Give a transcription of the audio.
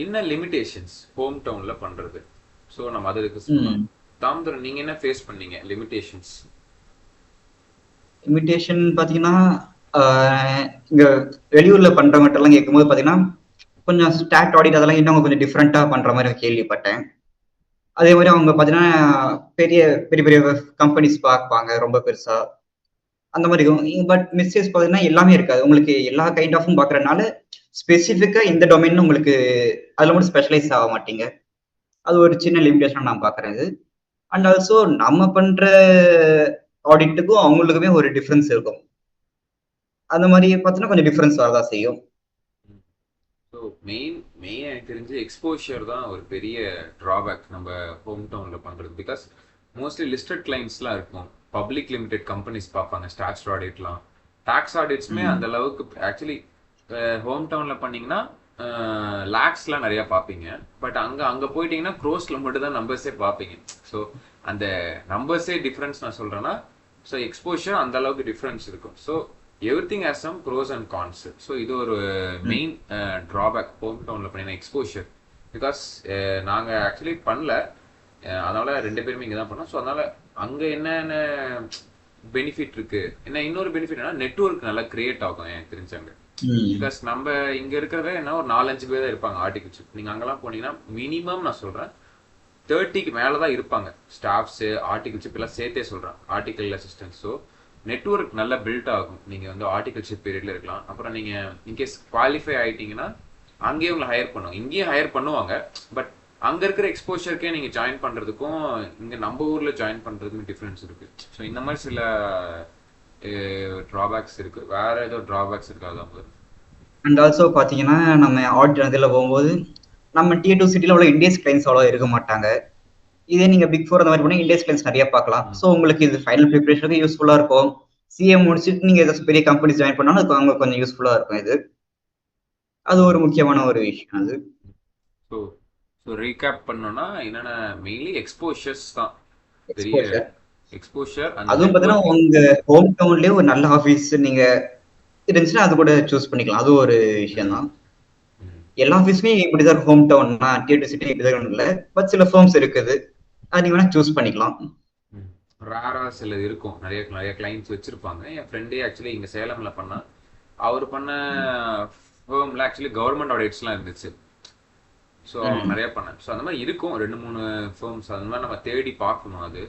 என்ன limitations home டவுன்ல பண்றது? ஸோ நம்ம அதை டிஸ்கஸ் பண்ணலாம். ம். தாமோதரன், நீங்க என்ன ஃபேஸ் பண்ணீங்க லிமிடேஷன்ஸ்? இமிடேஷன் பார்த்தீங்கன்னா, ஆ இங்க வெளியூர்ல பண்றவங்கட்டலாம் கேட்கும்போது பார்த்தீங்கன்னா, கொஞ்சம் ஸ்டாட் ஆடிட் அதெல்லாம் இன்னும் கொஞ்சம் டிஃபரெண்ட்டா பண்ற மாரி கேள்விப்பட்டேன். அதே மாரி அவங்க பார்த்தீங்கன்னா, பெரிய பெரிய பெரிய கம்பெனிஸ் பார்ப்பாங்க ரொம்ப பெருசா. அந்த மாரி இருக்கும். பட் மிஸ்டேக்ஸ் பார்த்தீங்கன்னா, எல்லாமே இருக்காது. உங்களுக்கு எல்லா கைண்ட் ஆஃப்பும் பார்க்கறனால, ஸ்பெசிஃபிக்கா இந்த டொமைன்னு உங்களுக்கு அதுல மட்டும் ஸ்பெஷலைஸ் ஆக மாட்டீங்க. அது ஒரு சின்ன லிமிடேஷனா நான் பார்க்குறேன் இது. அண்ட் ஆல்சோ நம்ம பண்ற ஆடிட்டுக்கும் அவங்களுக்குமே ஒரு டிஃபரன்ஸ் இருக்கும். அந்த மாரி பார்த்தீங்கன்னா, கொஞ்சம் டிஃபரன்ஸ் வரதான் செய்யும். ஸோ மெயின் மெயின் எனக்கு தெரிஞ்சு எக்ஸ்போஷர் தான் ஒரு பெரிய ட்ராபேக் நம்ம ஹோம் டவுனில் பண்ணுறது. பிகாஸ் மோஸ்ட்லி லிஸ்டட் கிளைண்ட்ஸ்லாம் இருக்கும், பப்ளிக் லிமிடெட் கம்பெனிஸ் பார்ப்பாங்க, ஸ்டாட்ஸ் ஆடிட்லாம். டாக்ஸ் ஆடிட்ஸுமே ம். அந்த அளவுக்கு ஆக்சுவலி ஹோம் டவுனில் பண்ணீங்கன்னா லேக்ஸ்லாம் நிறையா பார்ப்பீங்க. பட் அங்கே போயிட்டீங்கன்னா க்ரோஸில் மட்டும் தான் நம்பர்ஸே பார்ப்பீங்க. ஸோ அந்த நம்பர்ஸே டிஃப்ரென்ஸ் நான் சொல்கிறேன்னா, ஸோ எக்ஸ்போஷர் அந்த அளவுக்கு டிஃப்ரென்ஸ் இருக்கும். ஸோ எவ்ரி திங் has some pros and cons. So இது ஒரு ம். மெயின் ட்ராபேக் ஹோம் டவுனில் பண்ணின எக்ஸ்போஷர். பிகாஸ் நாங்கள் ஆக்சுவலி பண்ணல, அதனால ரெண்டு பேருமே இங்கே தான் பண்ணோம். ஸோ அதனால அங்கே என்னென்ன பெனிஃபிட் இருக்கு, என்ன இன்னொரு பெனிஃபிட் என்ன, நெட்ஒர்க் நல்லா கிரியேட் ஆகும் எனக்கு தெரிஞ்சாங்க. ம். பிகாஸ் நம்ம இங்க இருக்கிறத என்ன ஒரு 4-5 பேர் தான் இருப்பாங்க ஆர்டிகல்ஷிப். நீங்க அங்கெல்லாம் போனீங்கன்னா மினிமம் நான் சொல்றேன் 30க்கு மேல தான் இருப்பாங்க ஸ்டாஃப்ஸ். ஆர்டிகல்ஷிப் எல்லாம் சேர்த்தே சொல்றேன், ஆர்டிகல் அசிஸ்டன்ட். ஸோ நெட்ஒர்க் நல்லா பில்ட் ஆகும். நீங்க வந்து ஆர்டிகல்ஷிப் பீரியட்ல இருக்கலாம். அப்புறம் நீங்க இன்கேஸ் குவாலிஃபை ஆயிட்டீங்கன்னா அங்கேயே உங்களை ஹையர் பண்ணுவாங்க, இங்கேயே ஹையர் பண்ணுவாங்க. பட் அங்க இருக்கிற எக்ஸ்போஷருக்கே நீங்க ஜாயின் பண்றதுக்கும் இங்க நம்ம ஊர்ல ஜாயின் பண்றதுக்கும் டிஃபரன்ஸ் இருக்கு. ஸோ இந்த மாதிரி சில டிராபேக்ஸ் இருக்கு. வேற ஏதோ டிராபேக்ஸ் இருக்காது அவங்க? அண்ட் ஆல்சோ பார்த்தீங்கன்னா, நம்ம ஆடிட் இதுல போகும்போது, நம்ம டியர் 2 சிட்டில உள்ள இண்டியஸ் கிளையண்ட்ஸ் அவ்வளவா இருக்க மாட்டாங்க. இதே நீங்க பிக் 4 அந்த மாரி போனீங்கன்னா, இண்டியஸ் கிளையண்ட்ஸ் நெறைய பார்க்கலாம். ம். ஸோ உங்களுக்கு இது ஃபைனல் பிரிப்பரேஷனுக்கு யூஸ்ஃபுல்லா இருக்கும். சிஏ முடிச்சுட்டு நீங்க ஏதாச்சும் பெரிய கம்பெனிஸ் ஜாயின் பண்ணாலும், அதுக்கு அங்க கொஞ்சம் யூஸ்ஃபுல்லா இருக்கும் இது. அது ஒரு ம். முக்கியமான ஒரு விஷயம் அது. ஸோ ஸோ ரீகேப் பண்ணோம்னா என்னென்ன, மெயின்லி எக்ஸ்போஷர்ஸ் தான் பெரிய எக்ஸ்போஷர். எக்ஸ்போஷர் அண்ட் அதுவும் பார்த்தீங்கன்னா, நெட்வொர்க்கிங். உங்க ஹோம் டவுன்லயே ஒரு நல்ல ஆஃபீஸ் நீங்க இருந்துச்சுன்னா, அது கூட சூஸ் பண்ணிக்கலாம். அது ஒரு விஷயம் ம். தான். ம். எல்லா ஆஃபீஸுமே இப்படிதான் ஹோம் டவுன்னா, டியர் 2 சிட்டி இப்படிதான் இல்ல. பட் சில ஃபர்ம்ஸ் இருக்குது. அது நீங்க வேணா சூஸ் பண்ணிக்கலாம். ரேரா சில இருக்கும், நிறைய நிறைய கிளைண்ட்ஸ் வச்சிருப்பாங்க. என் ஃப்ரெண்டே ஆக்சுவலி இங்க சேலம்ல பண்ணா. அவர் பண்ண ம். ஃபேர்ம்ல ஆக்சுவலி கவர்மெண்ட் ஆடிட்ஸ்லாம் இருந்துச்சு. ஸோ அவங்க ம். நிறைய பண்ணேன். ஸோ அந்த மாதிரி இருக்கும் ரெண்டு மூணு ஃபேர்ம்ஸ். அந்த மாதிரி நம்ம தேடி பார்க்கணும் அது.